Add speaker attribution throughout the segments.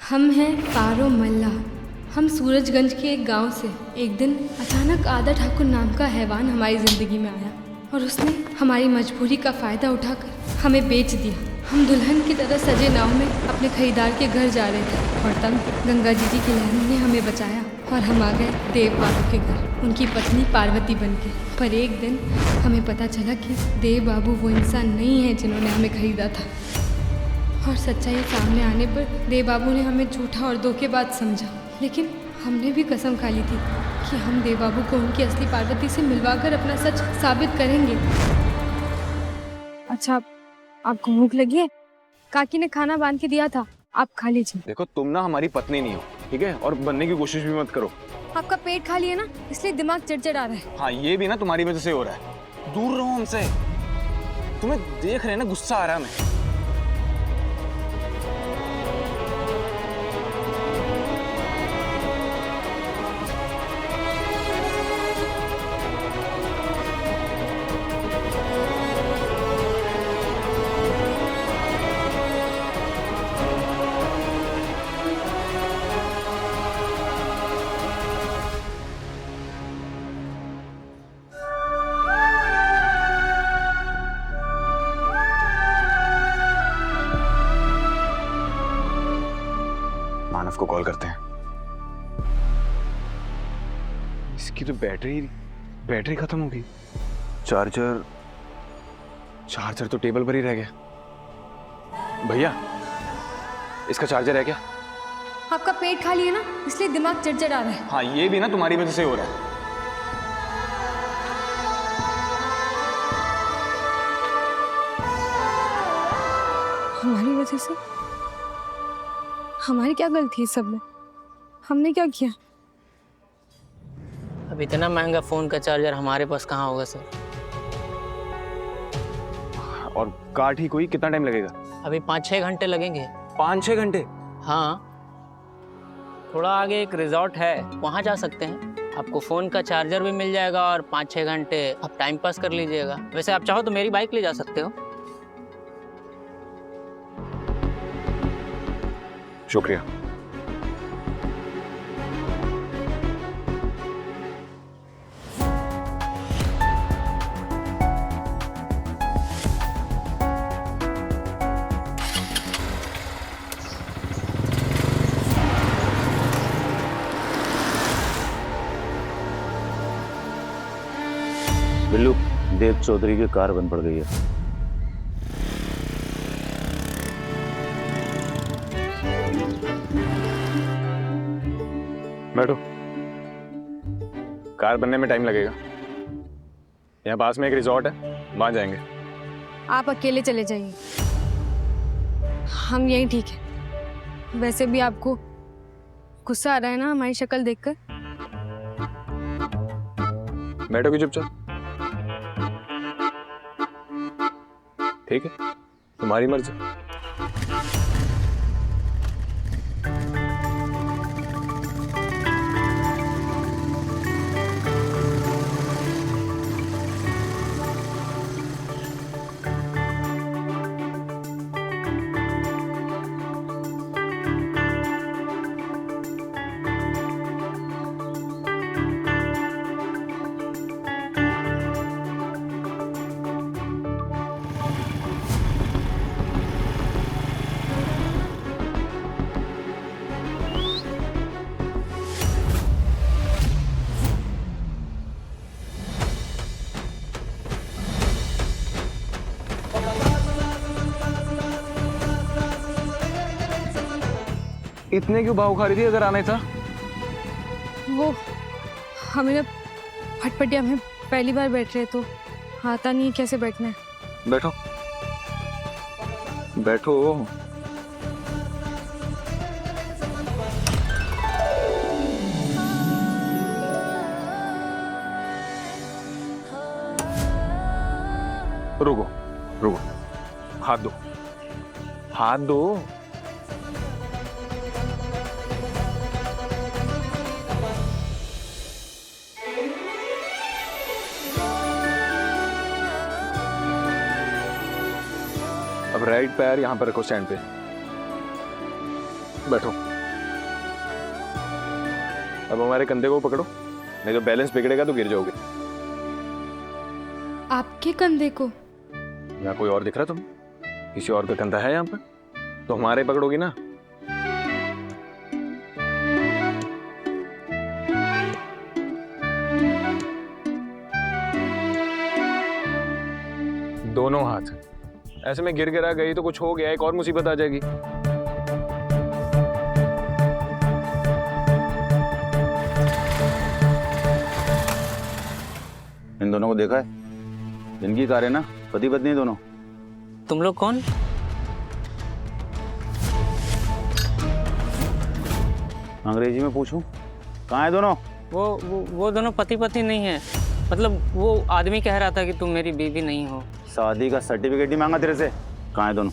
Speaker 1: हम हैं पारो मल्ला। हम सूरजगंज के एक गांव से। एक दिन अचानक आदा ठाकुर नाम का हैवान हमारी ज़िंदगी में आया और उसने हमारी मजबूरी का फ़ायदा उठाकर हमें बेच दिया। हम दुल्हन की तरह सजे नाव में अपने खरीदार के घर जा रहे थे और तब गंगा जी की लहरों ने हमें बचाया और हम आ गए देव बाबू के घर, उनकी पत्नी पार्वती बनके। पर एक दिन हमें पता चला कि देव बाबू वो इंसान नहीं है जिन्होंने हमें खरीदा था। और सच्चाई सामने आने पर देव बाबू ने हमें झूठा और धोखेबाज समझा। लेकिन हमने भी कसम खा ली थी कि हम देव बाबू को उनकी असली पार्वती से मिलवाकर अपना सच साबित करेंगे।
Speaker 2: अच्छा, आपको भूख लगी है? काकी ने खाना बांध के दिया था, आप खा लीजिए।
Speaker 3: देखो, तुम ना हमारी पत्नी नहीं हो, ठीक है? और बनने की कोशिश भी मत करो।
Speaker 2: आपका पेट खाली है ना, इसलिए दिमाग चिड़चिड़ा रहा है।
Speaker 3: हाँ, ये भी ना तुम्हारी वजह से हो रहा है। दूर रहो हमसे। तुम्हें देख रहे हैं ना, गुस्सा आ रहा है हमें। मानव को कॉल करते हैं। इसकी तो बैटरी खत्म हो गई। चार्जर तो टेबल पर ही रह गया। भैया, इसका चार्जर है क्या?
Speaker 2: आपका पेट खाली है ना, इसलिए दिमाग चिड़चिड़ा रहा है।
Speaker 3: हाँ, ये भी ना तुम्हारी वजह से हो रहा है।
Speaker 2: हमारी वजह से? हमारी क्या गलती है सब में? हमने क्या किया?
Speaker 4: अब इतना महंगा फोन का चार्जर हमारे पास कहाँ होगा सर?
Speaker 3: और कार ठीक हुई कितना टाइम लगेगा?
Speaker 4: अभी 5-6 घंटे लगेंगे।
Speaker 3: 5-6 घंटे?
Speaker 4: हाँ, थोड़ा आगे एक रिजॉर्ट है, वहाँ जा सकते हैं। आपको फ़ोन का चार्जर भी मिल जाएगा और 5-6 घंटे आप टाइम पास कर लीजिएगा। वैसे आप चाहो तो मेरी बाइक ले जा सकते हो।
Speaker 3: शुक्रिया।
Speaker 5: बिल्लू, देव चौधरी की कार बंद पड़ गई है।
Speaker 3: बैठो। कार बनने में टाइम लगेगा। यहाँ पास में एक रिजॉर्ट है, वहां जाएंगे।
Speaker 2: आप अकेले चले जाइए, हम यही ठीक है। वैसे भी आपको गुस्सा आ रहा है ना हमारी शक्ल देखकर?
Speaker 3: बैठोगे चुपचाप? ठीक है, तुम्हारी मर्जी। इतने क्यों भाव खा रही थी अगर आना ही था?
Speaker 2: वो हमें ना फटफटिया में पहली बार बैठ रहे तो आता नहीं है कैसे बैठना है।
Speaker 3: बैठो बैठो। रुको रुको, हाथ दो, हाथ दो। अब राइट पैर यहाँ पर रखो स्टैंड पे। बैठो। अब हमारे कंधे को पकड़ो, नहीं तो बैलेंस बिगड़ेगा तो गिर जाओगे।
Speaker 1: आपके कंधे को?
Speaker 3: यहाँ कोई और दिख रहा तुम्हें? किसी और का कंधा है यहाँ पर? तो हमारे पकड़ोगी ना। दोनों हाथ। ऐसे में गिर गिरा गई तो कुछ हो गया, एक और मुसीबत आ जाएगी।
Speaker 5: इन दोनों को देखा है? इनकी कार है ना, पति पत्नी दोनों।
Speaker 4: तुम लोग कौन?
Speaker 5: अंग्रेजी में पूछूं? कहाँ है दोनों?
Speaker 4: वो दोनों पति पत्नी नहीं है। मतलब वो आदमी कह रहा था कि तुम मेरी बीवी नहीं हो।
Speaker 5: शादी का सर्टिफिकेट नहीं मांगा तेरे से। कहाँ है दोनों?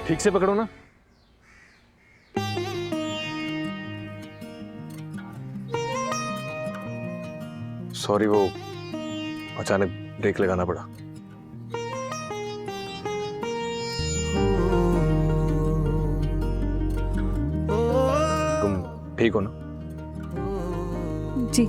Speaker 3: ठीक से पकड़ो ना। सॉरी, वो अचानक ब्रेक लगाना पड़ा। तुम ठीक हो ना?
Speaker 2: जी।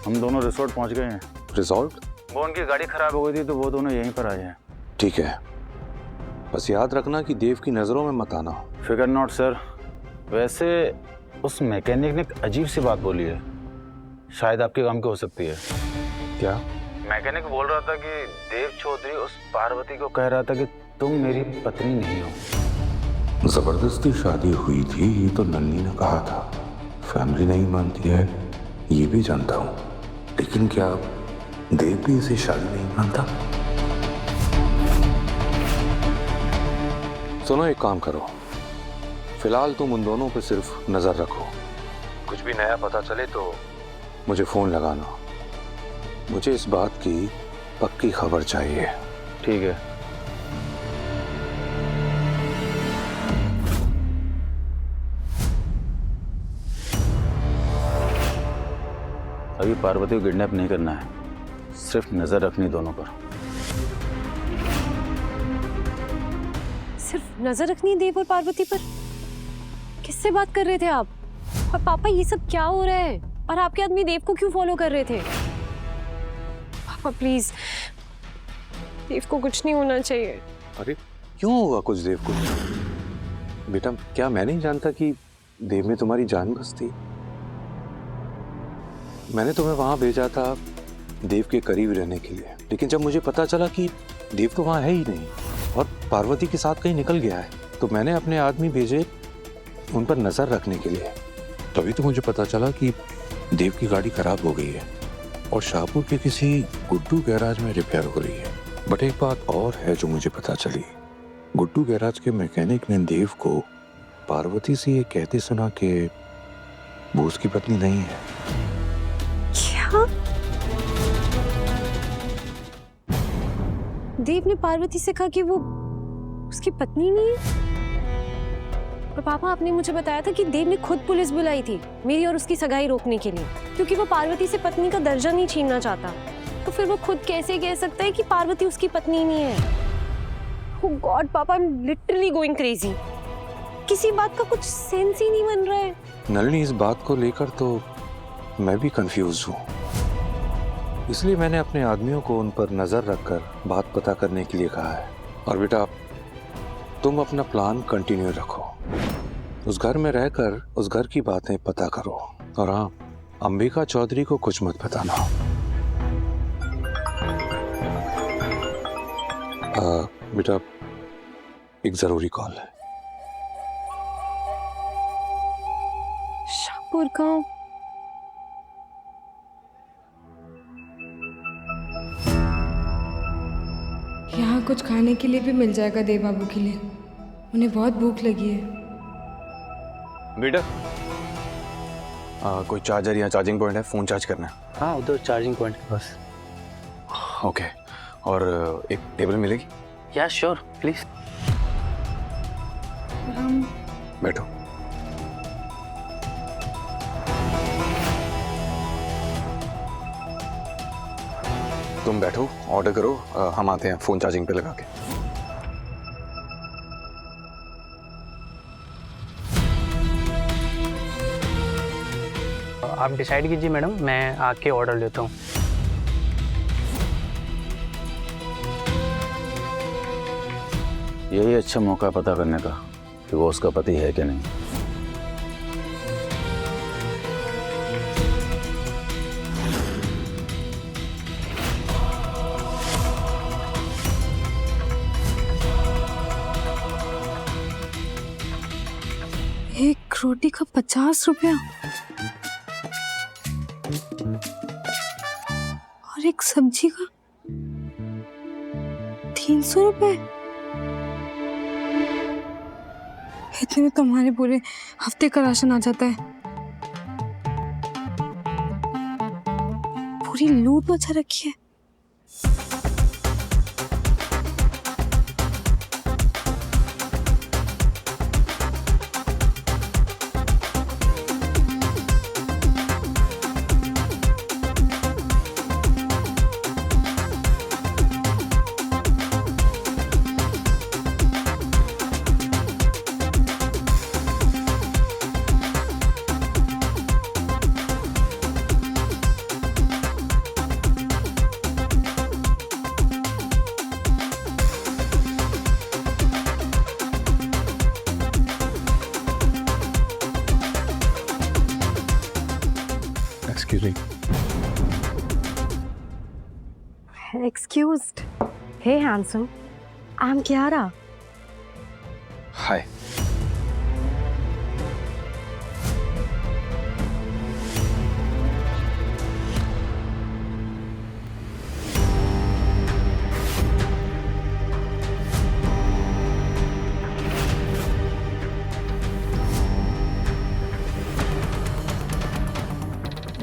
Speaker 5: हम दोनों रिसोर्ट पहुंच गए हैं।
Speaker 3: रिजॉल्ट?
Speaker 5: वो उनकी गाड़ी खराब हो गई थी तो वो दोनों यहीं पर आए हैं।
Speaker 6: ठीक है, बस याद रखना कि देव की नज़रों में मत आना।
Speaker 5: फिकर नॉट सर। वैसे उस मैकेनिक ने एक अजीब सी बात बोली है, शायद आपके काम की हो सकती है।
Speaker 3: क्या?
Speaker 5: मैकेनिक बोल रहा था कि देव चौधरी उस पार्वती को कह रहा था कि तुम मेरी पत्नी नहीं हो।
Speaker 6: जबरदस्ती शादी हुई थी ये तो नन्ही ने कहा था। फैमिली नहीं मानती है ये भी जानता हूँ, लेकिन क्या देव भी इसे शादी नहीं मानता? सुनो, एक काम करो, फिलहाल तुम उन दोनों पे सिर्फ नजर रखो। कुछ भी नया पता चले तो मुझे फोन लगाना। मुझे इस बात की पक्की खबर चाहिए।
Speaker 5: ठीक है। अभी पार्वती को किडनैप नहीं करना है, सिर्फ नजर रखनी दोनों पर।
Speaker 2: सिर्फ नजर रखनी है देव और पार्वती पर? किससे बात कर रहे थे आप? और पापा ये सब क्या हो रहा है? और आपके आदमी देव को क्यों फॉलो कर रहे थे? पापा प्लीज, देव को कुछ नहीं होना चाहिए।
Speaker 6: अरे क्यों होगा कुछ देव को? बेटा, क्या मैं नहीं जानता कि देव में तुम्हारी जान बस थी? मैंने तुम्हें वहां भेजा था देव के करीब रहने के लिए, लेकिन जब मुझे पता चला कि देव तो वहां है ही नहीं, और पार्वती के साथ कहीं निकल गया है, तो मैंने अपने आदमी भेजे उन पर नजर रखने के लिए। तभी तो मुझे पता चला कि देव की गाड़ी खराब हो गई है और शाहपुर के किसी गुड्डू गैराज में रिपेयर हो रही है। बट एक बात और है जो मुझे पता चली, गुड्डू गैराज के मैकेनिक ने देव को पार्वती से ये कहते सुना कि वो उसकी पत्नी नहीं है।
Speaker 2: क्या? देव ने पार्वती से कहा कि वो उसकी पत्नी नहीं है? और पापा, आपने मुझे बताया था कि देव ने खुद पुलिस बुलाई थी मेरी और उसकी सगाई रोकने के लिए, क्योंकि वो पार्वती से पत्नी का दर्जा नहीं छीनना चाहता। तो फिर वो खुद कैसे कह सकता है कि पार्वती उसकी पत्नी नहीं है? Oh God, पापा, I am literally going crazy. किसी बात का कुछ सेंस ही नहीं बन रहा है।
Speaker 6: नलिनी, इस बात को लेकर तो मैं भी कंफ्यूज हूँ, इसलिए मैंने अपने आदमियों को उन पर नजर रखकर बात पता करने के लिए कहा है। और बेटा, तुम अपना प्लान कंटिन्यू रखो, उस घर में रहकर उस घर की बातें पता करो। और हाँ, अंबिका चौधरी को कुछ मत बताना। बेटा, एक जरूरी कॉल है।
Speaker 2: शाहपुर का?
Speaker 1: यहाँ कुछ खाने के लिए भी मिल जाएगा देव बाबू के लिए, उन्हें बहुत भूख लगी है।
Speaker 3: बेटा, कोई चार्जर या चार्जिंग पॉइंट है? फोन चार्ज करना है।
Speaker 4: हाँ, उधर चार्जिंग पॉइंट के पास।
Speaker 3: ओके, और एक टेबल मिलेगी?
Speaker 4: या श्योर, प्लीज।
Speaker 3: बैठो। तुम बैठो, ऑर्डर करो, हम आते हैं फोन चार्जिंग पे लगा के।
Speaker 7: आप डिसाइड कीजिए मैडम, मैं आके ऑर्डर लेता हूँ।
Speaker 5: यही अच्छा मौका है पता करने का कि वो उसका पति है कि नहीं।
Speaker 1: एक रोटी का 50 रुपया और एक सब्जी का 300 रुपए। इतने में तो हमारे पूरे हफ्ते का राशन आ जाता है। पूरी लूट मचा रखी है।
Speaker 6: Excuse me.
Speaker 2: Excused. Hey handsome, I'm Kiara.
Speaker 3: Hi.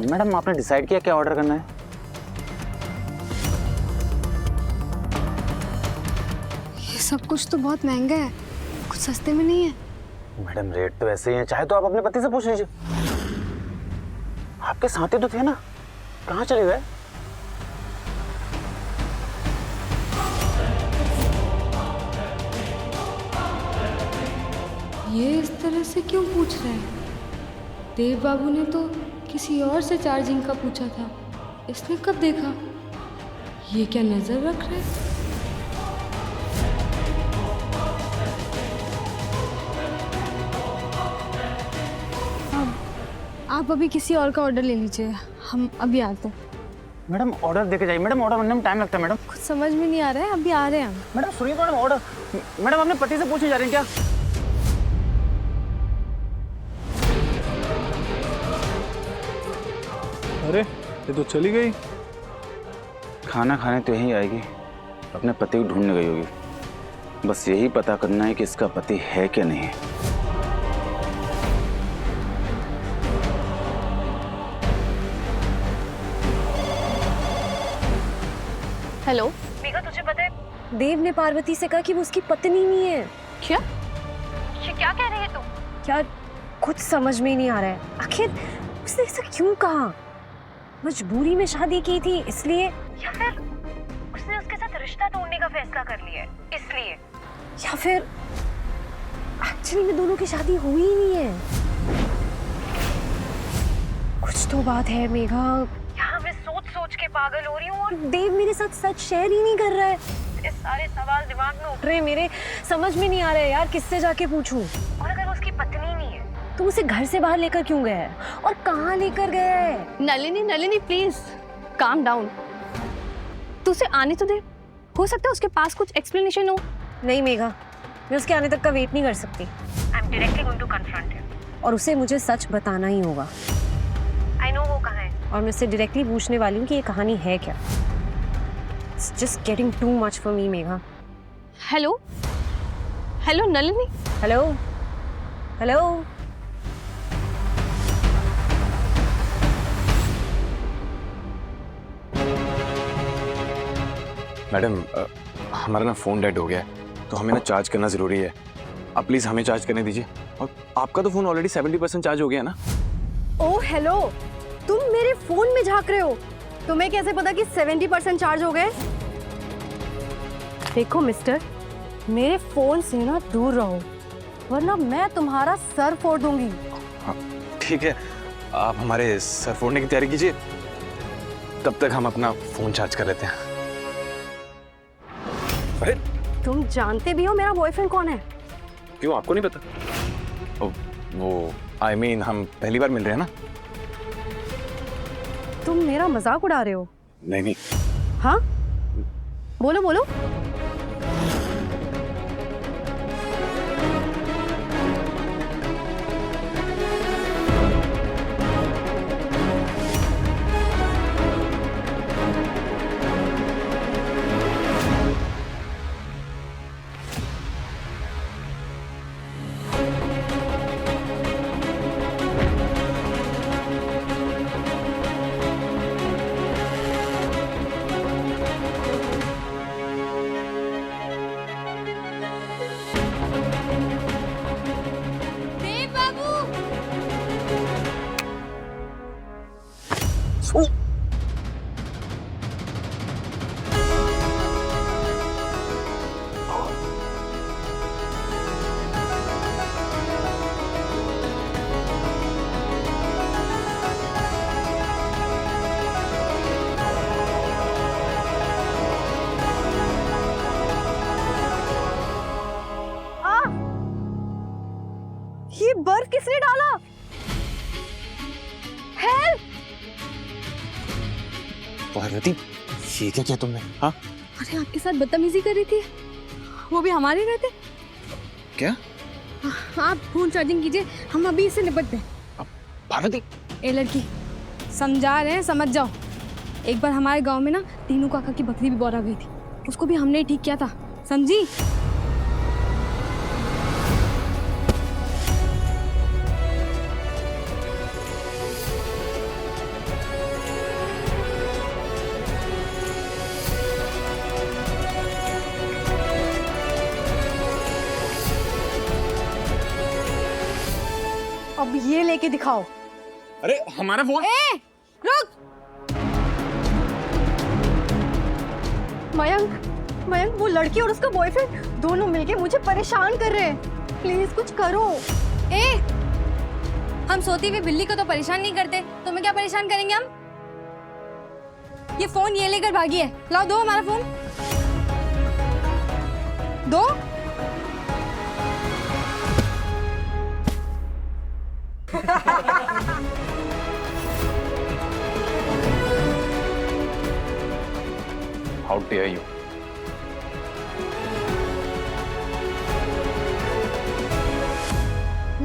Speaker 5: Madam, आपने डिसाइड किया क्या ऑर्डर करना है?
Speaker 1: ये सब कुछ तो बहुत महंगा है, कुछ सस्ते में नहीं है।
Speaker 5: मैडम, रेट तो ऐसे ही है, चाहे तो आप अपने पति से पूछ लीजिए। आपके साथी तो थे ना, कहाँ चले गए?
Speaker 1: ये इस तरह से क्यों पूछ रहे हैं? देव बाबू ने तो किसी और से चार्जिंग का पूछा था, इसने कब देखा? ये क्या नजर रख रहे हैं? आप अभी किसी और का ऑर्डर ले लीजिए, हम अभी आते हैं।
Speaker 5: मैडम ऑर्डर देके जाइए मैडम, ऑर्डर बनने में टाइम लगता है मैडम।
Speaker 1: कुछ समझ में नहीं आ रहा है, अभी आ रहे हैं हम।
Speaker 5: मैडम सुनिए तो मैडम, ऑर्डर मैडम अपने पति से पूछने जा रहे हैं क्या?
Speaker 3: अरे ये तो चली गई।
Speaker 5: खाना खाने तो यहीं आएगी, अपने पति को ढूंढने गई होगी। बस यही पता करना है कि इसका पति है क्या नहीं है।
Speaker 2: हेलो मेघा, तुझे पता है देव ने पार्वती से कहा कि वो उसकी पत्नी नहीं है। क्या? ये क्या कह रही है तू? यार कुछ समझ में ही नहीं आ रहा है, आखिर उसने ऐसा क्यों कहा? मजबूरी में शादी की थी इसलिए, या फिर उसने उसके साथ रिश्ता तोड़ने का फैसला कर लिया है इसलिए, या फिर एक्चुअली में दोनों की शादी हुई ही नहीं है। कुछ तो बात है मेघा, यहाँ मैं सोच सोच के पागल हो रही हूँ और देव मेरे साथ सच शेयर ही नहीं कर रहा है। ये सारे सवाल दिमाग में उठ रहे हैं मेरे, समझ में नहीं आ रहा है यार किससे जाके पूछूं। और अगर उसकी पत्नी नहीं है तो उसे घर से बाहर लेकर क्यों गया है और कहाँ लेकर गया है?
Speaker 8: Nalini please calm down. तू उसे आने तो दे, हो सकता है उसके पास कुछ एक्सप्लेनेशन हो।
Speaker 2: नहीं मेघा, मैं उसके आने तक का वेट नहीं कर सकती। I am directly going to confront him और उसे मुझे सच बताना ही होगा। आई नो वो कहाँ है और मैं उससे डायरेक्टली पूछने वाली हूँ कि ये कहानी है क्या। It's just getting too much for me, Megha.
Speaker 8: Hello hello Nalini.
Speaker 2: Hello hello
Speaker 3: madam हमारा ना फ़ोन डेड हो गया है, तो हमें ना चार्ज करना ज़रूरी है। आप प्लीज़ हमें चार्ज करने दीजिए। और आपका तो फ़ोन ऑलरेडी 70% चार्ज हो गया ना।
Speaker 8: ओह हेलो, तुम मेरे फोन में झांक रहे हो? तुम्हें कैसे पता कि 70% चार्ज हो गए? देखो मिस्टर, मेरे फोन से ना दूर रहो वरना मैं तुम्हारा सर फोड़ दूंगी।
Speaker 3: हाँ ठीक है, आप हमारे सर फोड़ने की तैयारी कीजिए, तब तक हम अपना फ़ोन चार्ज कर लेते हैं। अरे
Speaker 8: तुम जानते भी हो मेरा बॉयफ्रेंड कौन है?
Speaker 3: क्यों, आपको नहीं पता? वो I mean, हम पहली बार मिल रहे हैं ना।
Speaker 8: तुम मेरा मजाक उड़ा रहे हो?
Speaker 3: नहीं नहीं।
Speaker 8: हाँ बोलो बोलो। ये बर्फ किसने डाला? हेल्प!
Speaker 3: पार्वती, ये क्या किया तुमने? हाँ
Speaker 1: अरे आपके साथ बदतमीजी कर रही थी, वो भी हमारे रहते।
Speaker 3: क्या?
Speaker 1: आप फोन चार्जिंग कीजिए, हम अभी इससे निपटते हैं।
Speaker 3: पार्वती,
Speaker 1: ए लड़की, समझा रहे हैं, समझ जाओ। एक बार हमारे गांव में ना तीनों काका की बकरी भी बौरा गई थी, उसको भी हमने ही ठीक किया था, समझी?
Speaker 8: अब ये लेके दिखाओ।
Speaker 3: अरे हमारा फोन।
Speaker 8: रुक! मयंक वो लड़की और उसका बॉयफ्रेंड दोनों मिलके मुझे परेशान कर रहे हैं। प्लीज कुछ करो।
Speaker 1: हम सोती हुई बिल्ली को तो परेशान नहीं करते, तुम्हें क्या परेशान करेंगे हम? ये फोन ये लेकर भागी है, लाओ दो हमारा फोन, दो।
Speaker 3: How dare you.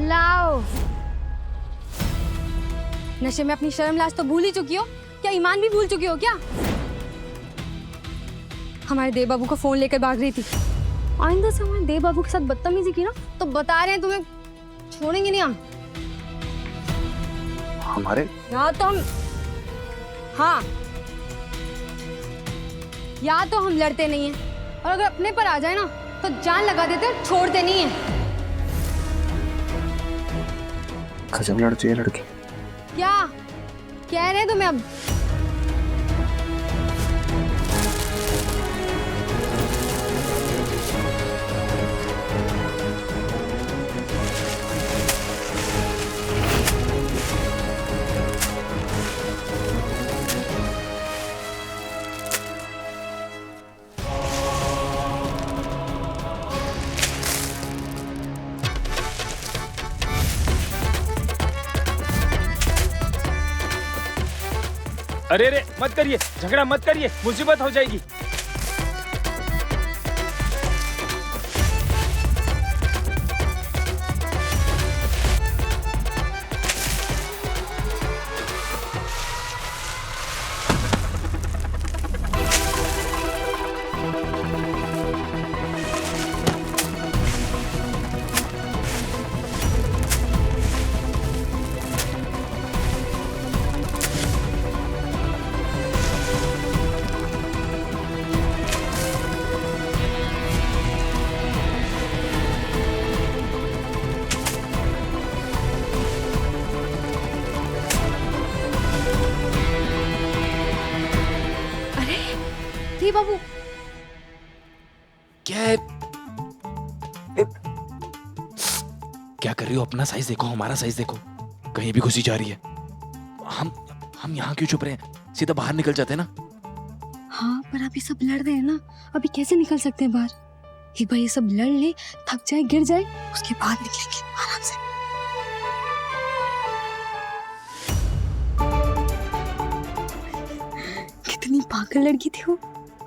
Speaker 1: लाओ। नशे में अपनी शर्म लाज तो भूल ही चुकी हो क्या? ईमान भी भूल चुकी हो क्या? हमारे देव बाबू को फोन लेकर भाग रही थी। आइंदा से हमारे देव बाबू के साथ बदतमीजी की ना तो बता रहे हैं तुम्हें छोड़ेंगे नहीं हम।
Speaker 3: हमारे
Speaker 1: या तो हम हाँ या तो हम लड़ते नहीं हैं और अगर अपने पर आ जाए ना तो जान लगा देते हैं, छोड़ते नहीं हैं।
Speaker 3: गजब लड़ती है लड़की।
Speaker 1: क्या कह रहे हैं तुम्हें अब?
Speaker 9: अरे अरे मत करिए, झगड़ा मत करिए, मुसीबत हो जाएगी।
Speaker 1: देव बाबू
Speaker 9: क्या है? क्या कर रही हो? अपना साइज देखो, हमारा साइज देखो, कहीं भी घुसी जा रही है। हम यहाँ क्यों छुप रहे हैं? सीधा बाहर निकल जाते हैं ना।
Speaker 1: हाँ पर अभी सब लड़ रहे हैं ना, अभी कैसे निकल सकते हैं बाहर? एक बार ये सब लड़ ले, थक जाए, गिर जाए, उसके बाद निकलेंगे आराम से। कितनी पागल लड़की थी वो,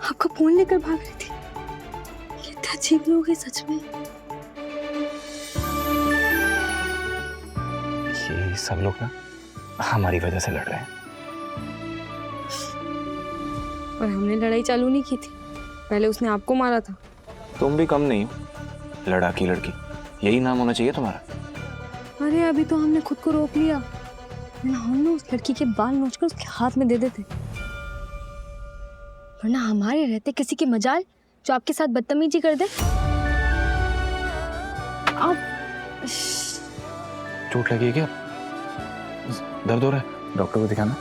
Speaker 1: आपका फोन लेकर भाग रही थी। कितने अजीब लोग हैं सच में।
Speaker 3: ये सब लोग ना हमारी वजह से लड़ रहे हैं।
Speaker 1: पर हमने लड़ाई चालू नहीं की थी, पहले उसने आपको मारा था।
Speaker 3: तुम भी कम नहीं हो, लड़ाकी लड़की, यही नाम होना चाहिए तुम्हारा।
Speaker 1: अरे अभी तो हमने खुद को रोक लिया, वरना हम ना उस लड़की के बाल नोचकर उसके हाथ में दे देते। वरना हमारे रहते किसी की मजाल जो आपके साथ बदतमीजी कर दे। आप
Speaker 3: चोट लगी है क्या? दर्द हो रहा है? डॉक्टर को दिखाना।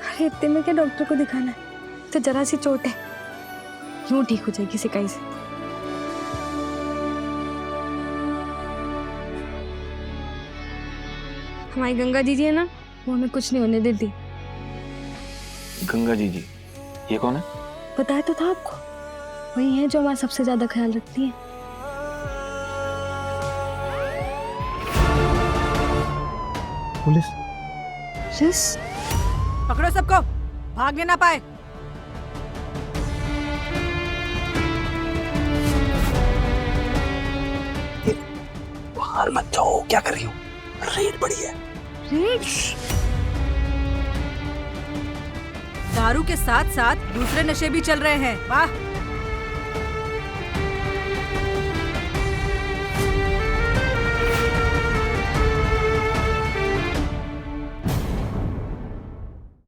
Speaker 1: अरे इतने में क्या डॉक्टर को दिखाना है, तो जरा सी चोट है, यूं ठीक हो जाएगी सिकाई से। हमारी गंगा जी है ना, वो हमें कुछ नहीं होने देती।
Speaker 3: गंगा जी ये कौन है?
Speaker 1: बताया तो था आपको, वही है जो हमारा सबसे ज्यादा ख्याल रखती है।
Speaker 3: पुलिस?
Speaker 10: पकड़ो सबको, भागने ना पाए।
Speaker 3: बाहर मत जाओ, क्या कर रही हो? रेड पड़ी है।
Speaker 1: रेड?
Speaker 10: दारू के साथ साथ दूसरे नशे भी चल रहे हैं। वाह।